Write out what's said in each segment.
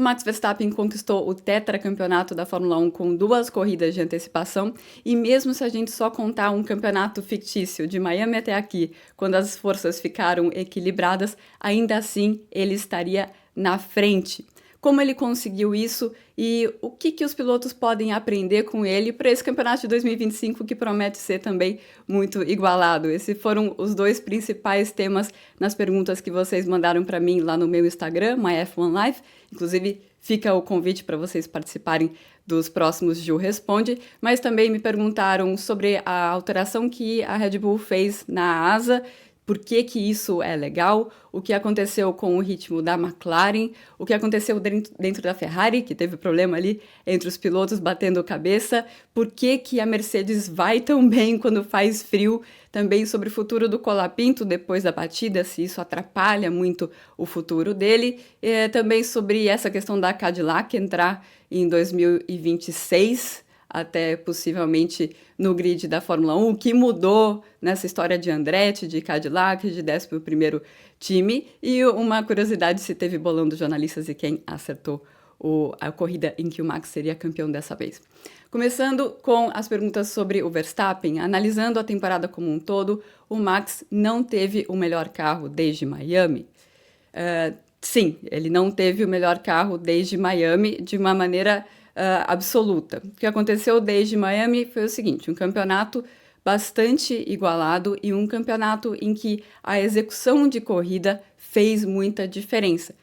o Max Verstappen conquistou o tetracampeonato da Fórmula 1 com 2 corridas de antecipação, e mesmo se a gente só contar um campeonato fictício de Miami até aqui, quando as forças ficaram equilibradas, ainda assim ele estaria na frente. Como ele conseguiu isso e o que os pilotos podem aprender com ele para esse campeonato de 2025 que promete ser também muito igualado. Esses foram os 2 principais temas nas perguntas que vocês mandaram para mim lá no meu Instagram, myF1Life. Inclusive, fica o convite para vocês participarem dos próximos Ju Responde, mas também me perguntaram sobre a alteração que a Red Bull fez na asa, por que isso é legal, o que aconteceu com o ritmo da McLaren, o que aconteceu dentro da Ferrari, que teve problema ali entre os pilotos batendo cabeça, por que a Mercedes vai tão bem quando faz frio, também sobre o futuro do Colapinto depois da batida, se isso atrapalha muito o futuro dele, também sobre essa questão da Cadillac entrar em 2026, até possivelmente no grid da Fórmula 1, o que mudou nessa história de Andretti, de Cadillac, de 11º time, e uma curiosidade se teve bolão dos jornalistas e quem acertou a corrida em que o Max seria campeão dessa vez. Começando com as perguntas sobre o Verstappen, analisando a temporada como um todo, o Max não teve o melhor carro desde Miami. Sim, ele não teve o melhor carro desde Miami de uma maneira absoluta. O que aconteceu desde Miami foi o seguinte, um campeonato bastante igualado e um campeonato em que a execução de corrida fez muita diferença.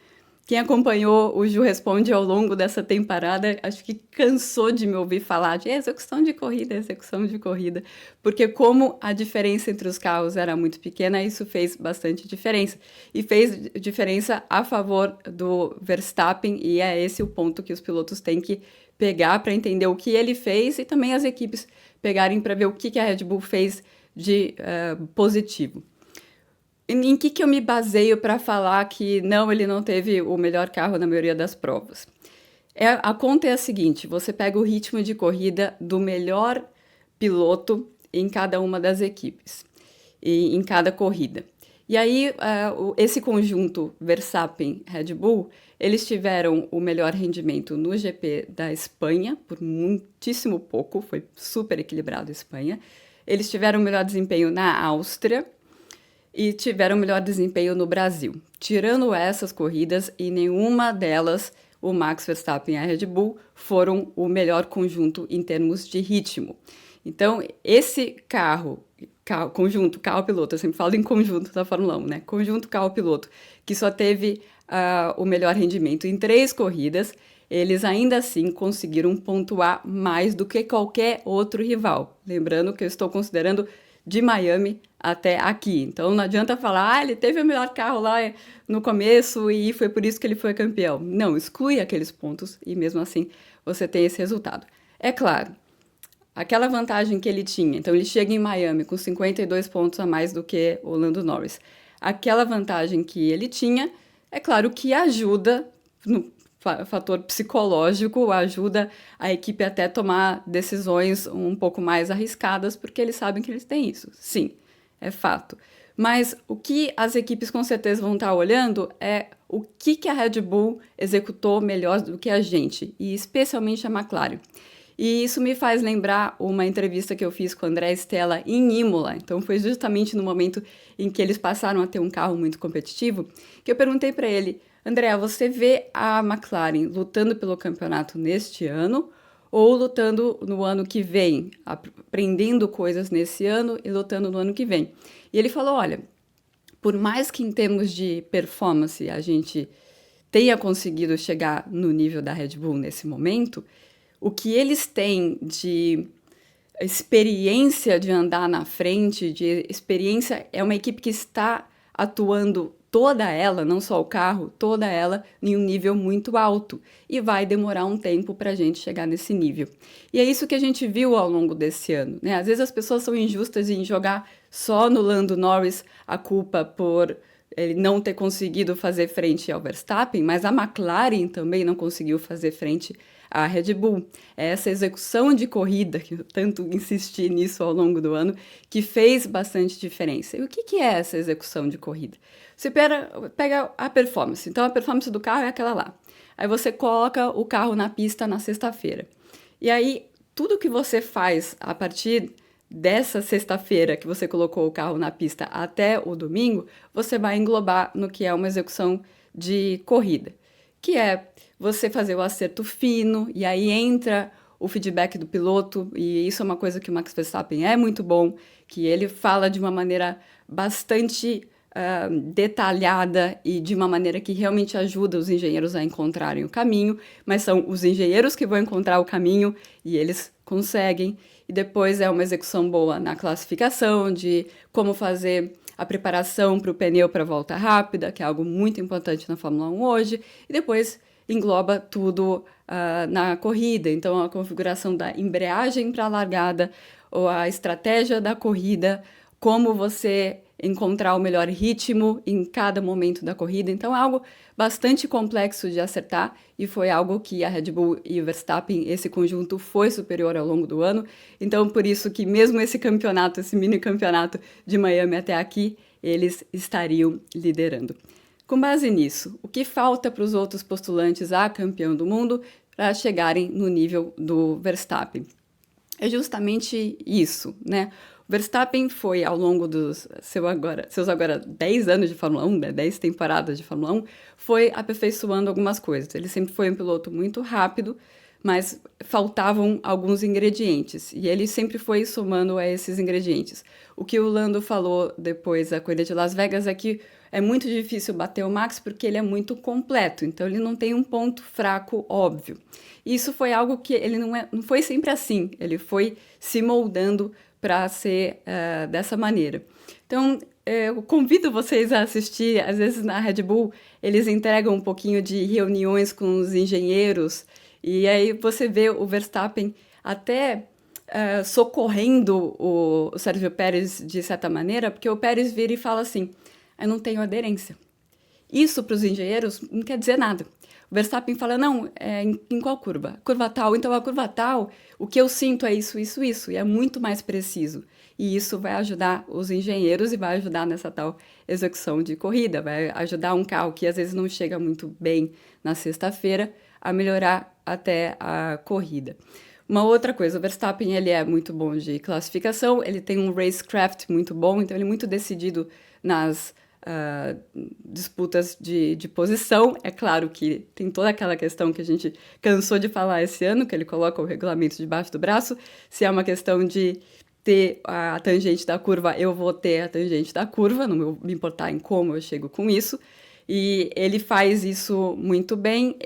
Quem acompanhou o Ju Responde ao longo dessa temporada, acho que cansou de me ouvir falar de execução de corrida, porque como a diferença entre os carros era muito pequena, isso fez bastante diferença. E fez diferença a favor do Verstappen, e é esse o ponto que os pilotos têm que pegar para entender o que ele fez e também as equipes pegarem para ver o que a Red Bull fez de positivo. Em que eu me baseio para falar que não, ele não teve o melhor carro na maioria das provas? A conta é a seguinte, você pega o ritmo de corrida do melhor piloto em cada uma das equipes, em cada corrida. E aí, esse conjunto Verstappen-Red Bull, eles tiveram o melhor rendimento no GP da Espanha, por muitíssimo pouco, foi super equilibrado a Espanha. Eles tiveram o melhor desempenho na Áustria, e tiveram melhor desempenho no Brasil. Tirando essas corridas, em nenhuma delas o Max Verstappen e a Red Bull foram o melhor conjunto em termos de ritmo. Então, esse conjunto carro-piloto, eu sempre falo em conjunto da Fórmula 1, né? Conjunto carro-piloto, que só teve o melhor rendimento em 3 corridas, eles ainda assim conseguiram pontuar mais do que qualquer outro rival. Lembrando que eu estou considerando de Miami até aqui. Então não adianta falar, ele teve o melhor carro lá no começo e foi por isso que ele foi campeão. Não, exclui aqueles pontos e mesmo assim você tem esse resultado. É claro, aquela vantagem que ele tinha, então ele chega em Miami com 52 pontos a mais do que o Lando Norris. Aquela vantagem que ele tinha, é claro que ajuda no fator psicológico, ajuda a equipe até a tomar decisões um pouco mais arriscadas, porque eles sabem que eles têm isso. Sim, é fato. Mas o que as equipes com certeza vão estar olhando é o que a Red Bull executou melhor do que a gente, e especialmente a McLaren. E isso me faz lembrar uma entrevista que eu fiz com o André Stella em Imola. Então foi justamente no momento em que eles passaram a ter um carro muito competitivo, que eu perguntei para ele, André, você vê a McLaren lutando pelo campeonato neste ano ou lutando no ano que vem, aprendendo coisas nesse ano e lutando no ano que vem? E ele falou, olha, por mais que em termos de performance a gente tenha conseguido chegar no nível da Red Bull nesse momento, o que eles têm de experiência de andar na frente, de experiência, é uma equipe que está atuando toda ela, não só o carro, toda ela em um nível muito alto e vai demorar um tempo para a gente chegar nesse nível. E é isso que a gente viu ao longo desse ano, né? Às vezes as pessoas são injustas em jogar só no Lando Norris a culpa por ele não ter conseguido fazer frente ao Verstappen, mas a McLaren também não conseguiu fazer frente à Red Bull. É essa execução de corrida, que eu tanto insisti nisso ao longo do ano, que fez bastante diferença. E o que é essa execução de corrida? Você pega a performance. Então, a performance do carro é aquela lá. Aí você coloca o carro na pista na sexta-feira. E aí, tudo que você faz a partir dessa sexta-feira que você colocou o carro na pista até o domingo, você vai englobar no que é uma execução de corrida, que é você fazer o acerto fino, e aí entra o feedback do piloto, e isso é uma coisa que o Max Verstappen é muito bom, que ele fala de uma maneira bastante detalhada e de uma maneira que realmente ajuda os engenheiros a encontrarem o caminho, mas são os engenheiros que vão encontrar o caminho e eles conseguem. E depois é uma execução boa na classificação, de como fazer a preparação para o pneu para volta rápida, que é algo muito importante na Fórmula 1 hoje, e depois engloba tudo na corrida. Então, a configuração da embreagem para a largada, ou a estratégia da corrida, como você encontrar o melhor ritmo em cada momento da corrida. Então, é algo bastante complexo de acertar e foi algo que a Red Bull e o Verstappen, esse conjunto, foi superior ao longo do ano. Então, por isso que mesmo esse campeonato, esse mini campeonato de Miami até aqui, eles estariam liderando. Com base nisso, o que falta para os outros postulantes a campeão do mundo para chegarem no nível do Verstappen? É justamente isso, né? O Verstappen foi, ao longo dos seus agora 10 anos de Fórmula 1, né, 10 temporadas de Fórmula 1, foi aperfeiçoando algumas coisas. Ele sempre foi um piloto muito rápido, mas faltavam alguns ingredientes, e ele sempre foi somando a esses ingredientes. O que o Lando falou depois da corrida de Las Vegas é que é muito difícil bater o Max porque ele é muito completo, então ele não tem um ponto fraco óbvio. E isso foi algo que ele não foi sempre assim, ele foi se moldando para ser dessa maneira. Então, eu convido vocês a assistir, às vezes na Red Bull, eles entregam um pouquinho de reuniões com os engenheiros, e aí você vê o Verstappen até socorrendo o Sérgio Pérez de certa maneira, porque o Pérez vira e fala assim, eu não tenho aderência. Isso para os engenheiros não quer dizer nada. O Verstappen fala, não, em qual curva? Curva tal. Então, a curva tal, o que eu sinto é isso, isso, isso. E é muito mais preciso. E isso vai ajudar os engenheiros e vai ajudar nessa tal execução de corrida. Vai ajudar um carro que às vezes não chega muito bem na sexta-feira a melhorar até a corrida. Uma outra coisa, o Verstappen ele é muito bom de classificação, ele tem um racecraft muito bom, então ele é muito decidido nas disputas de posição. É claro que tem toda aquela questão que a gente cansou de falar esse ano, que ele coloca o regulamento debaixo do braço. Se é uma questão de ter a tangente da curva, eu vou ter a tangente da curva, não vou me importar em como eu chego com isso. E ele faz isso muito bem,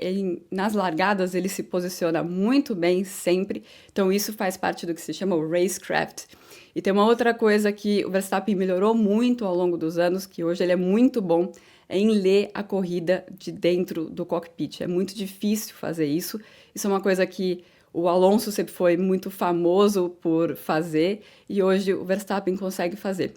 nas largadas ele se posiciona muito bem sempre, então isso faz parte do que se chama o racecraft. E tem uma outra coisa que o Verstappen melhorou muito ao longo dos anos, que hoje ele é muito bom, em ler a corrida de dentro do cockpit. É muito difícil fazer isso. Isso é uma coisa que o Alonso sempre foi muito famoso por fazer, e hoje o Verstappen consegue fazer.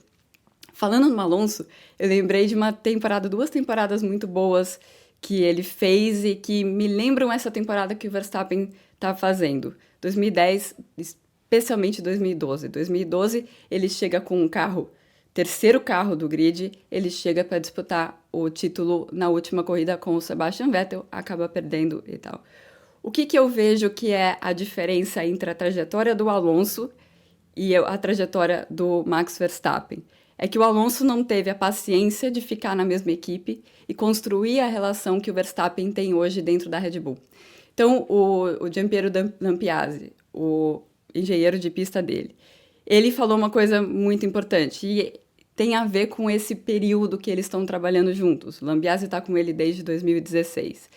Falando no Alonso, eu lembrei de uma temporada, 2 temporadas muito boas que ele fez e que me lembram essa temporada que o Verstappen está fazendo. 2010, especialmente 2012. 2012, ele chega com um carro, terceiro carro do grid, ele chega para disputar o título na última corrida com o Sebastian Vettel, acaba perdendo e tal. O que eu vejo que é a diferença entre a trajetória do Alonso e a trajetória do Max Verstappen? É que o Alonso não teve a paciência de ficar na mesma equipe e construir a relação que o Verstappen tem hoje dentro da Red Bull. Então, o Giampiero Lampiasi, o engenheiro de pista dele, ele falou uma coisa muito importante e tem a ver com esse período que eles estão trabalhando juntos. O Lampiasi está com ele desde 2016,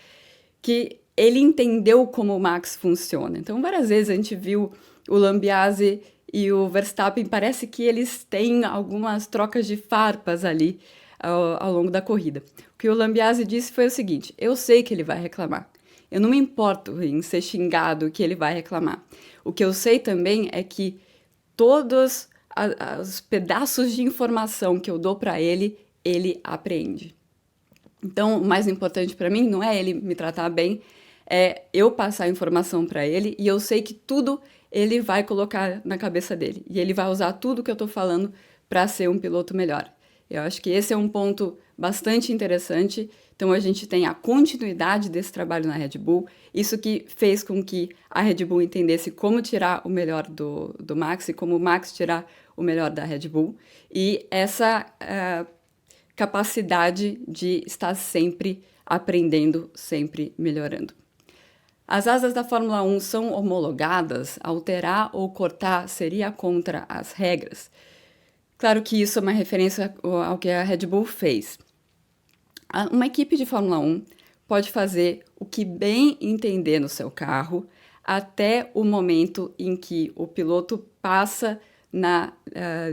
que ele entendeu como o Max funciona. Então, várias vezes a gente viu o Lampiasi e o Verstappen, parece que eles têm algumas trocas de farpas ali ao longo da corrida. O que o Lambiase disse foi o seguinte, eu sei que ele vai reclamar. Eu não me importo em ser xingado que ele vai reclamar. O que eu sei também é que todos os pedaços de informação que eu dou para ele, ele apreende. Então, o mais importante para mim não é ele me tratar bem, é eu passar a informação para ele e eu sei que tudo ele vai colocar na cabeça dele. E ele vai usar tudo que eu estou falando para ser um piloto melhor. Eu acho que esse é um ponto bastante interessante. Então a gente tem a continuidade desse trabalho na Red Bull, isso que fez com que a Red Bull entendesse como tirar o melhor do Max e como o Max tirar o melhor da Red Bull, e essa capacidade de estar sempre aprendendo, sempre melhorando. As asas da Fórmula 1 são homologadas, alterar ou cortar seria contra as regras. Claro que isso é uma referência ao que a Red Bull fez. Uma equipe de Fórmula 1 pode fazer o que bem entender no seu carro até o momento em que o piloto passa na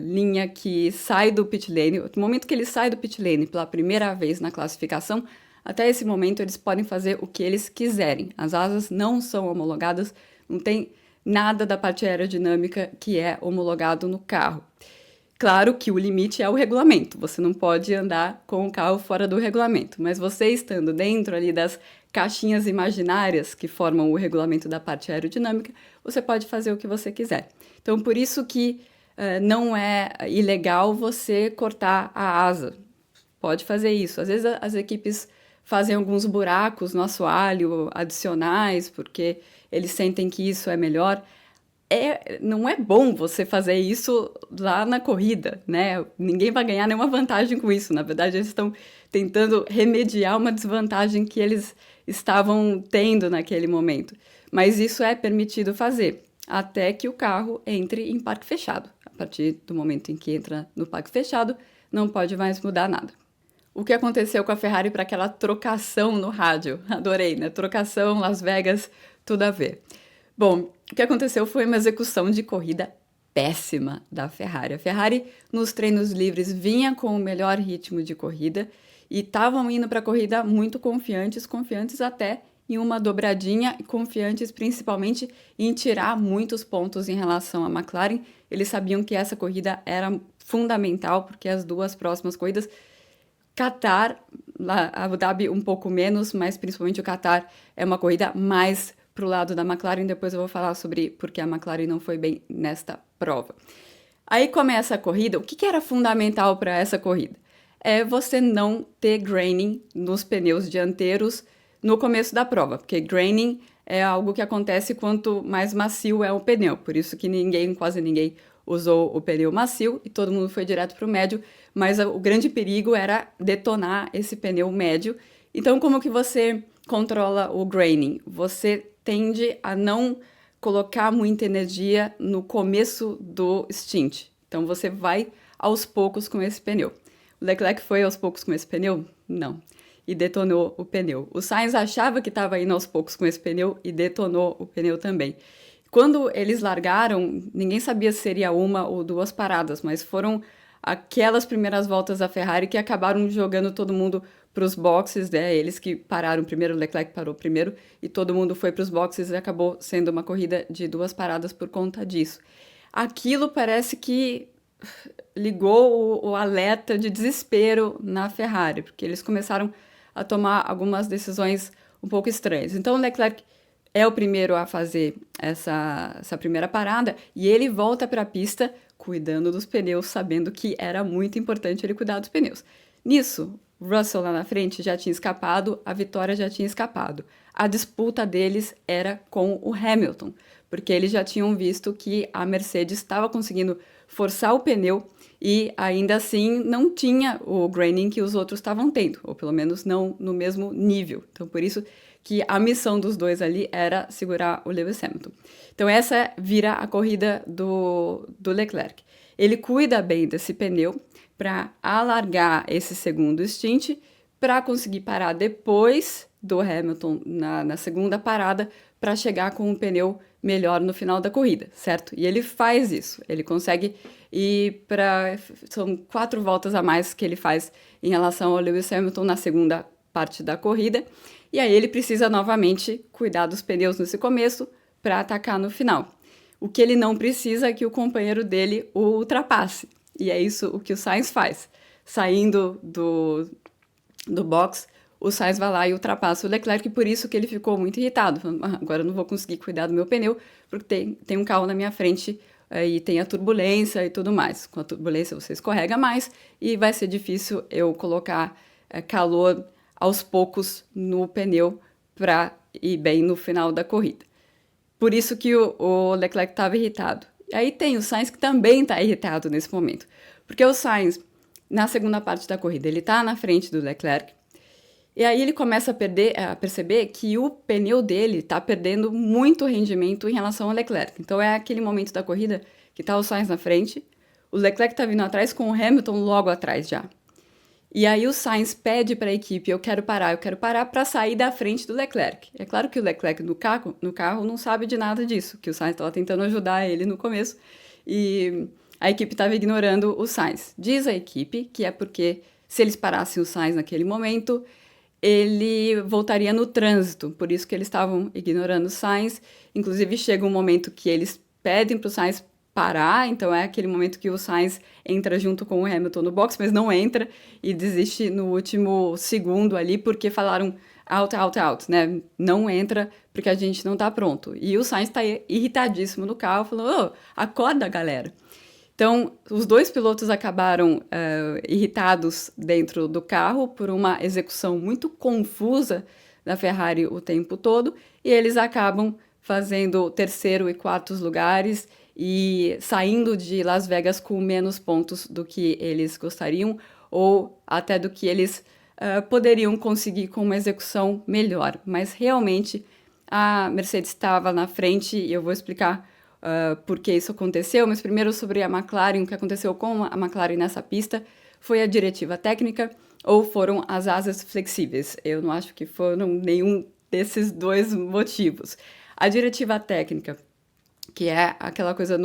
linha que sai do pit lane. No momento que ele sai do pit lane pela primeira vez na classificação, até esse momento eles podem fazer o que eles quiserem. As asas não são homologadas, não tem nada da parte aerodinâmica que é homologado no carro. Claro que o limite é o regulamento, você não pode andar com o carro fora do regulamento, mas você estando dentro ali das caixinhas imaginárias que formam o regulamento da parte aerodinâmica, você pode fazer o que você quiser. Então, por isso que não é ilegal você cortar a asa. Pode fazer isso. Às vezes as equipes fazem alguns buracos no assoalho adicionais, porque eles sentem que isso é melhor. Não é bom você fazer isso lá na corrida, né? Ninguém vai ganhar nenhuma vantagem com isso. Na verdade, eles estão tentando remediar uma desvantagem que eles estavam tendo naquele momento. Mas isso é permitido fazer, até que o carro entre em parque fechado. A partir do momento em que entra no parque fechado, não pode mais mudar nada. O que aconteceu com a Ferrari para aquela trocação no rádio? Adorei, né? Trocação, Las Vegas, tudo a ver. Bom, o que aconteceu foi uma execução de corrida péssima da Ferrari. A Ferrari, nos treinos livres, vinha com o melhor ritmo de corrida e estavam indo para a corrida muito confiantes até em uma dobradinha e confiantes principalmente em tirar muitos pontos em relação à McLaren. Eles sabiam que essa corrida era fundamental, porque as duas próximas corridas, Qatar, Abu Dhabi um pouco menos, mas principalmente o Qatar é uma corrida mais para o lado da McLaren. Depois eu vou falar sobre por que a McLaren não foi bem nesta prova. Aí começa a corrida. O que era fundamental para essa corrida? É você não ter graining nos pneus dianteiros no começo da prova, porque graining é algo que acontece quanto mais macio é o pneu, por isso que quase ninguém usou o pneu macio e todo mundo foi direto para o médio, mas o grande perigo era detonar esse pneu médio. Então, como que você controla o graining? Você tende a não colocar muita energia no começo do stint. Então, você vai aos poucos com esse pneu. O Leclerc foi aos poucos com esse pneu? Não. E detonou o pneu. O Sainz achava que estava indo aos poucos com esse pneu e detonou o pneu também. Quando eles largaram, ninguém sabia se seria uma ou duas paradas, mas foram aquelas primeiras voltas da Ferrari que acabaram jogando todo mundo para os boxes, né? Eles que pararam primeiro, o Leclerc parou primeiro, e todo mundo foi para os boxes e acabou sendo uma corrida de duas paradas por conta disso. Aquilo parece que ligou o alerta de desespero na Ferrari, porque eles começaram a tomar algumas decisões um pouco estranhas. Então o Leclerc é o primeiro a fazer essa primeira parada e ele volta para a pista cuidando dos pneus, sabendo que era muito importante ele cuidar dos pneus. Nisso, Russell lá na frente já tinha escapado, a vitória já tinha escapado. A disputa deles era com o Hamilton, porque eles já tinham visto que a Mercedes estava conseguindo forçar o pneu e ainda assim não tinha o graining que os outros estavam tendo, ou pelo menos não no mesmo nível. Então, por isso que a missão dos dois ali era segurar o Lewis Hamilton. Então, essa vira a corrida do Leclerc. Ele cuida bem desse pneu para alargar esse segundo stint, para conseguir parar depois do Hamilton na segunda parada, para chegar com um pneu melhor no final da corrida, certo? E ele faz isso, ele consegue ir para... São 4 voltas a mais que ele faz em relação ao Lewis Hamilton na segunda parte da corrida, e aí ele precisa novamente cuidar dos pneus nesse começo para atacar no final. O que ele não precisa é que o companheiro dele o ultrapasse, e é isso o que o Sainz faz. Saindo do box, o Sainz vai lá e ultrapassa o Leclerc, por isso que ele ficou muito irritado, falando, agora eu não vou conseguir cuidar do meu pneu, porque tem um carro na minha frente e tem a turbulência e tudo mais. Com a turbulência você escorrega mais e vai ser difícil eu colocar calor aos poucos no pneu para ir bem no final da corrida. Por isso que o Leclerc estava irritado. E aí tem o Sainz que também está irritado nesse momento. Porque o Sainz, na segunda parte da corrida, ele está na frente do Leclerc. E aí ele começa a perceber que o pneu dele está perdendo muito rendimento em relação ao Leclerc. Então é aquele momento da corrida que está o Sainz na frente, o Leclerc está vindo atrás com o Hamilton logo atrás já. E aí o Sainz pede para a equipe, eu quero parar para sair da frente do Leclerc. É claro que o Leclerc no carro não sabe de nada disso, que o Sainz estava tentando ajudar ele no começo e a equipe estava ignorando o Sainz. Diz a equipe que é porque se eles parassem o Sainz naquele momento, ele voltaria no trânsito, por isso que eles estavam ignorando o Sainz. Inclusive chega um momento que eles pedem para o Sainz parar, então é aquele momento que o Sainz entra junto com o Hamilton no box, mas não entra e desiste no último segundo ali, porque falaram out, né? Não entra porque a gente não tá pronto. E o Sainz tá irritadíssimo no carro, falou, acorda, galera. Então, os dois pilotos acabaram irritados dentro do carro por uma execução muito confusa da Ferrari o tempo todo, e eles acabam fazendo terceiro e quartos lugares e saindo de Las Vegas com menos pontos do que eles gostariam ou até do que eles poderiam conseguir com uma execução melhor. Mas realmente a Mercedes estava na frente e eu vou explicar por que isso aconteceu. Mas primeiro sobre a McLaren, o que aconteceu com a McLaren nessa pista foi a diretiva técnica ou foram as asas flexíveis. Eu não acho que foram nenhum desses dois motivos. A diretiva técnica, que é aquela coisa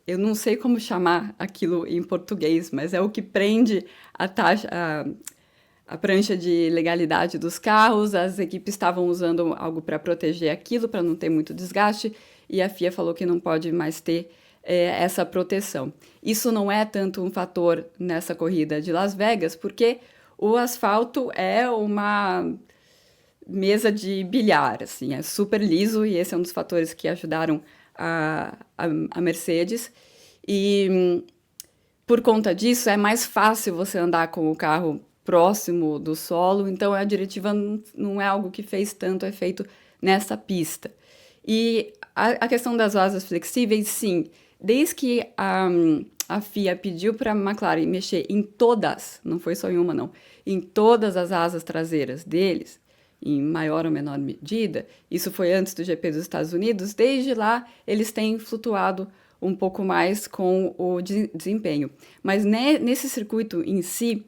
eu não sei como chamar aquilo em português, mas é o que prende a prancha de legalidade dos carros. As equipes estavam usando algo para proteger aquilo, para não ter muito desgaste, e a FIA falou que não pode mais ter essa proteção. Isso não é tanto um fator nessa corrida de Las Vegas, porque o asfalto é uma mesa de bilhar, assim, é super liso e esse é um dos fatores que ajudaram a Mercedes. E por conta disso é mais fácil você andar com o carro próximo do solo, então a diretiva não é algo que fez tanto efeito nessa pista. E a questão das asas flexíveis, sim, desde que a FIA pediu para a McLaren mexer em todas, não foi só em uma não, em todas as asas traseiras deles, em maior ou menor medida, isso foi antes do GP dos Estados Unidos, desde lá eles têm flutuado um pouco mais com o desempenho. Mas nesse circuito em si,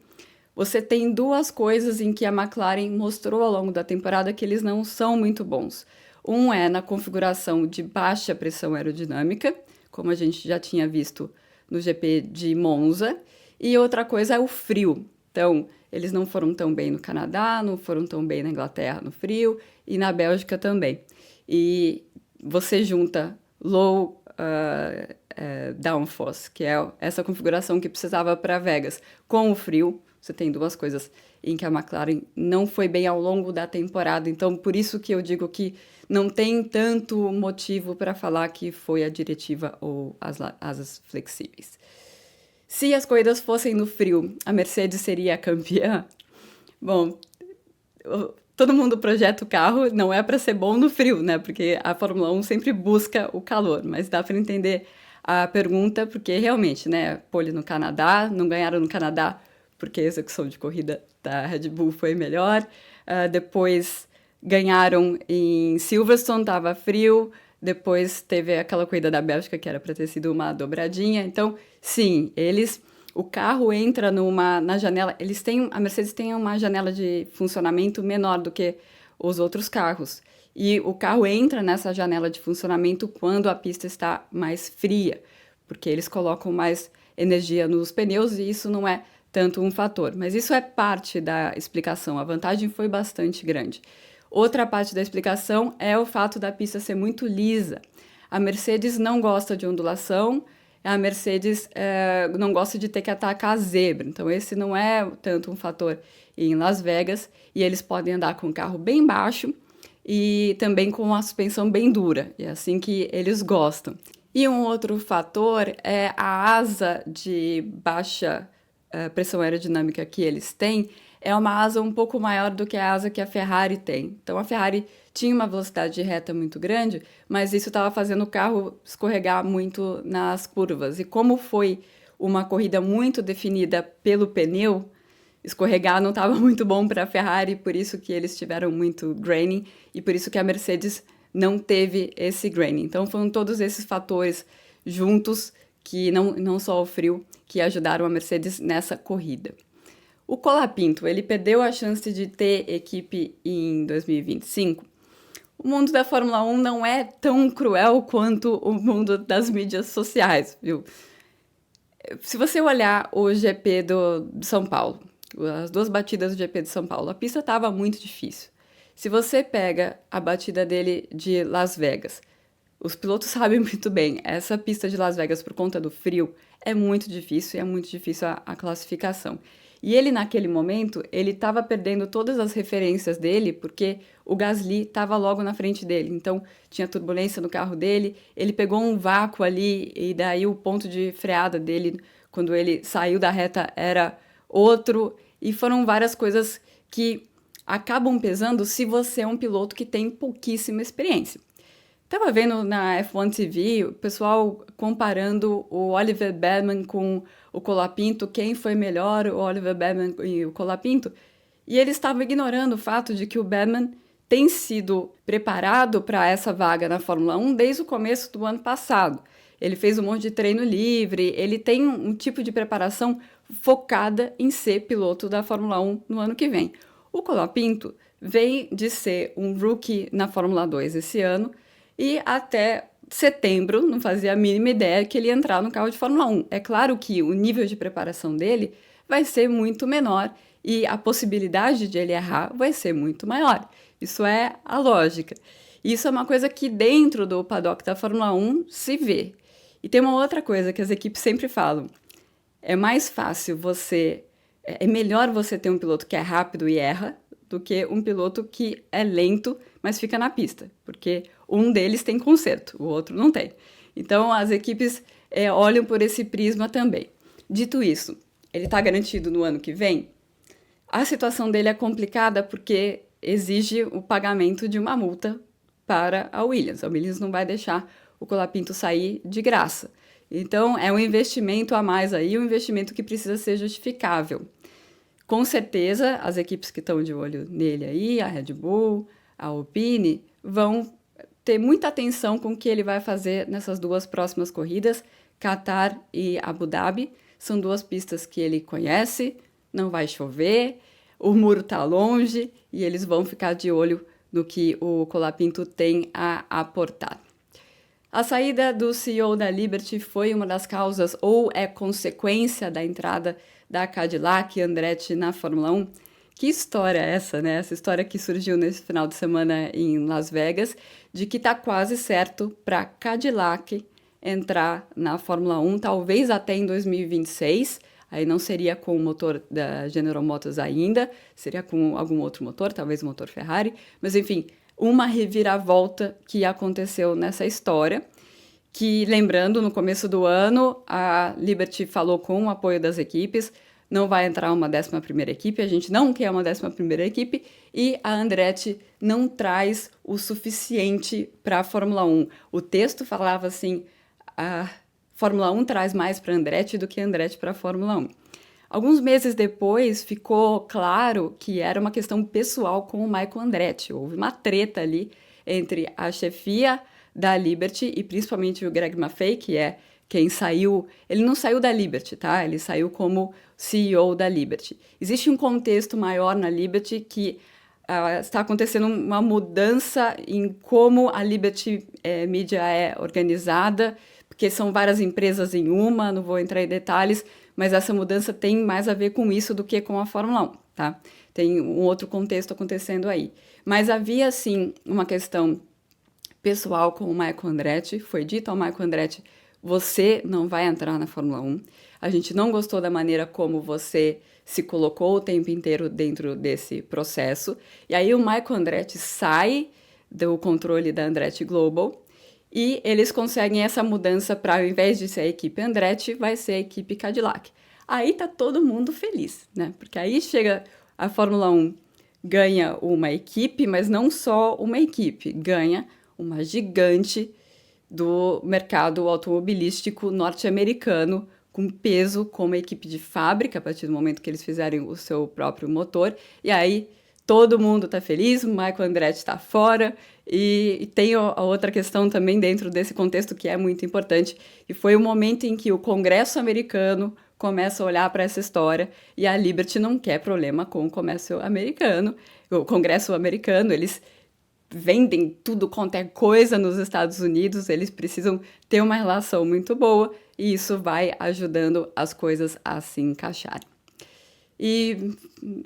você tem duas coisas em que a McLaren mostrou ao longo da temporada que eles não são muito bons. Um é na configuração de baixa pressão aerodinâmica, como a gente já tinha visto no GP de Monza, e outra coisa é o frio. Então, eles não foram tão bem no Canadá, não foram tão bem na Inglaterra no frio e na Bélgica também. E você junta low downforce, que é essa configuração que precisava para Vegas, com o frio, você tem duas coisas em que a McLaren não foi bem ao longo da temporada. Então, por isso que eu digo que não tem tanto motivo para falar que foi a diretiva ou as asas flexíveis. Se as corridas fossem no frio, a Mercedes seria a campeã? Bom, todo mundo projeta o carro, não é para ser bom no frio, né? Porque a Fórmula 1 sempre busca o calor, mas dá para entender a pergunta, porque realmente, né? Pole no Canadá, não ganharam no Canadá porque a execução de corrida da Red Bull foi melhor. Depois ganharam em Silverstone, estava frio. Depois teve aquela corrida da Bélgica que era para ter sido uma dobradinha. Então, sim, o carro entra na janela. A Mercedes tem uma janela de funcionamento menor do que os outros carros. E o carro entra nessa janela de funcionamento quando a pista está mais fria, porque eles colocam mais energia nos pneus e isso não é tanto um fator. Mas isso é parte da explicação. A vantagem foi bastante grande. Outra parte da explicação é o fato da pista ser muito lisa. A Mercedes não gosta de ondulação, a Mercedes não gosta de ter que atacar a zebra. Então, esse não é tanto um fator em Las Vegas. E eles podem andar com o carro bem baixo e também com a suspensão bem dura. É assim que eles gostam. E um outro fator é a asa de baixa pressão aerodinâmica que eles têm, é uma asa um pouco maior do que a asa que a Ferrari tem. Então a Ferrari tinha uma velocidade de reta muito grande, mas isso estava fazendo o carro escorregar muito nas curvas. E como foi uma corrida muito definida pelo pneu, escorregar não estava muito bom para a Ferrari, por isso que eles tiveram muito graining e por isso que a Mercedes não teve esse graining. Então foram todos esses fatores juntos, que não só o frio, que ajudaram a Mercedes nessa corrida. O Colapinto, ele perdeu a chance de ter equipe em 2025. O mundo da Fórmula 1 não é tão cruel quanto o mundo das mídias sociais, viu? Se você olhar o GP de São Paulo, as duas batidas do GP de São Paulo, a pista estava muito difícil. Se você pega a batida dele de Las Vegas, os pilotos sabem muito bem, essa pista de Las Vegas, por conta do frio, é muito difícil e é muito difícil a classificação. E ele, naquele momento, ele estava perdendo todas as referências dele, porque o Gasly estava logo na frente dele. Então, tinha turbulência no carro dele, ele pegou um vácuo ali, e daí o ponto de freada dele, quando ele saiu da reta, era outro. E foram várias coisas que acabam pesando se você é um piloto que tem pouquíssima experiência. Tava vendo na F1 TV o pessoal comparando o Oliver Baumann com o Colapinto, quem foi melhor, o Oliver Baumann e o Colapinto, e eles estavam ignorando o fato de que o Baumann tem sido preparado para essa vaga na Fórmula 1 desde o começo do ano passado. Ele fez um monte de treino livre, ele tem um tipo de preparação focada em ser piloto da Fórmula 1 no ano que vem. O Colapinto vem de ser um rookie na Fórmula 2 esse ano, e até setembro não fazia a mínima ideia que ele ia entrar no carro de Fórmula 1. É claro que o nível de preparação dele vai ser muito menor e a possibilidade de ele errar vai ser muito maior. Isso é a lógica. Isso é uma coisa que dentro do paddock da Fórmula 1 se vê. E tem uma outra coisa que as equipes sempre falam. É mais fácil você... É melhor você ter um piloto que é rápido e erra do que um piloto que é lento, mas fica na pista, porque um deles tem conserto, o outro não tem. Então, as equipes olham por esse prisma também. Dito isso, ele está garantido no ano que vem? A situação dele é complicada porque exige o pagamento de uma multa para a Williams. A Williams não vai deixar o Colapinto sair de graça. Então, é um investimento a mais aí, um investimento que precisa ser justificável. Com certeza, as equipes que estão de olho nele aí, a Red Bull, a Alpine, vão ter muita atenção com o que ele vai fazer nessas duas próximas corridas, Qatar e Abu Dhabi. São duas pistas que ele conhece, não vai chover, o muro está longe e eles vão ficar de olho no que o Colapinto tem a aportar. A saída do CEO da Liberty foi uma das causas ou é consequência da entrada da Cadillac Andretti na Fórmula 1. Que história é essa, né? Essa história que surgiu nesse final de semana em Las Vegas, de que está quase certo para Cadillac entrar na Fórmula 1, talvez até em 2026. Aí não seria com o motor da General Motors ainda, seria com algum outro motor, talvez o motor Ferrari. Mas, enfim, uma reviravolta que aconteceu nessa história, que, lembrando, no começo do ano, a Liberty falou com o apoio das equipes, não vai entrar uma 11ª equipe, a gente não quer uma 11ª equipe, e a Andretti não traz o suficiente para a Fórmula 1. O texto falava assim, a Fórmula 1 traz mais para a Andretti do que a Andretti para a Fórmula 1. Alguns meses depois, ficou claro que era uma questão pessoal com o Michael Andretti. Houve uma treta ali entre a chefia da Liberty e principalmente o Greg Maffei, que é quem saiu... Ele não saiu da Liberty, tá? Ele saiu como CEO da Liberty. Existe um contexto maior na Liberty que está acontecendo uma mudança em como a Liberty Media é organizada, porque são várias empresas em uma, não vou entrar em detalhes, mas essa mudança tem mais a ver com isso do que com a Fórmula 1, tá? Tem um outro contexto acontecendo aí. Mas havia, sim, uma questão pessoal com o Michael Andretti. Foi dito ao Michael Andretti, você não vai entrar na Fórmula 1. A gente não gostou da maneira como você se colocou o tempo inteiro dentro desse processo. E aí o Michael Andretti sai do controle da Andretti Global e eles conseguem essa mudança para, ao invés de ser a equipe Andretti, vai ser a equipe Cadillac. Aí tá todo mundo feliz, né? Porque aí chega a Fórmula 1 ganha uma equipe, mas não só uma equipe, ganha uma gigante do mercado automobilístico norte-americano, com peso como equipe de fábrica, a partir do momento que eles fizerem o seu próprio motor. E aí todo mundo está feliz, o Michael Andretti está fora. E tem a outra questão também dentro desse contexto que é muito importante, e foi o momento em que o Congresso americano começa a olhar para essa história, e a Liberty não quer problema com o comércio americano. O Congresso americano, eles vendem tudo quanto é coisa nos Estados Unidos, eles precisam ter uma relação muito boa, e isso vai ajudando as coisas a se encaixarem. E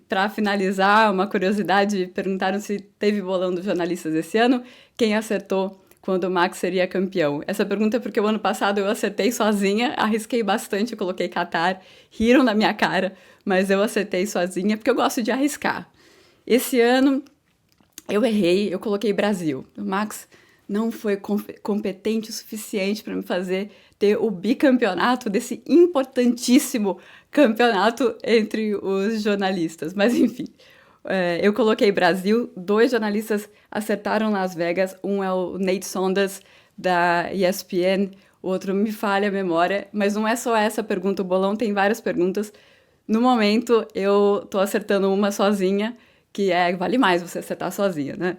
para finalizar, uma curiosidade, perguntaram se teve bolão dos jornalistas esse ano, quem acertou quando o Max seria campeão. Essa pergunta é porque o ano passado eu acertei sozinha, arrisquei bastante, coloquei Qatar, riram na minha cara, mas eu acertei sozinha porque eu gosto de arriscar. Esse ano eu errei, eu coloquei Brasil. O Max não foi competente o suficiente para me fazer ter o bicampeonato desse importantíssimo campeonato entre os jornalistas. Mas enfim, eu coloquei Brasil, 2 jornalistas acertaram Las Vegas, um é o Nate Saunders da ESPN, o outro me falha a memória, mas não é só essa pergunta, o bolão tem várias perguntas. No momento eu tô acertando uma sozinha, que vale mais você acertar sozinha, né?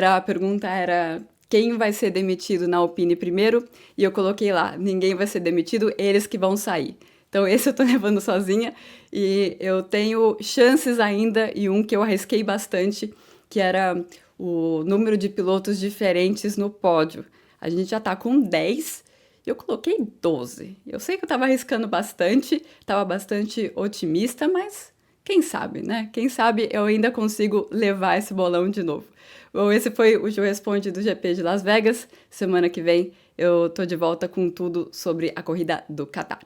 A pergunta era quem vai ser demitido na Alpine primeiro, e eu coloquei lá, ninguém vai ser demitido, eles que vão sair. Então esse eu tô levando sozinha, e eu tenho chances ainda, e um que eu arrisquei bastante, que era o número de pilotos diferentes no pódio. A gente já tá com 10, e eu coloquei 12. Eu sei que eu tava arriscando bastante, tava bastante otimista, mas quem sabe, né? Quem sabe eu ainda consigo levar esse bolão de novo. Bom, esse foi o Ju Responde do GP de Las Vegas. Semana que vem eu tô de volta com tudo sobre a corrida do Qatar.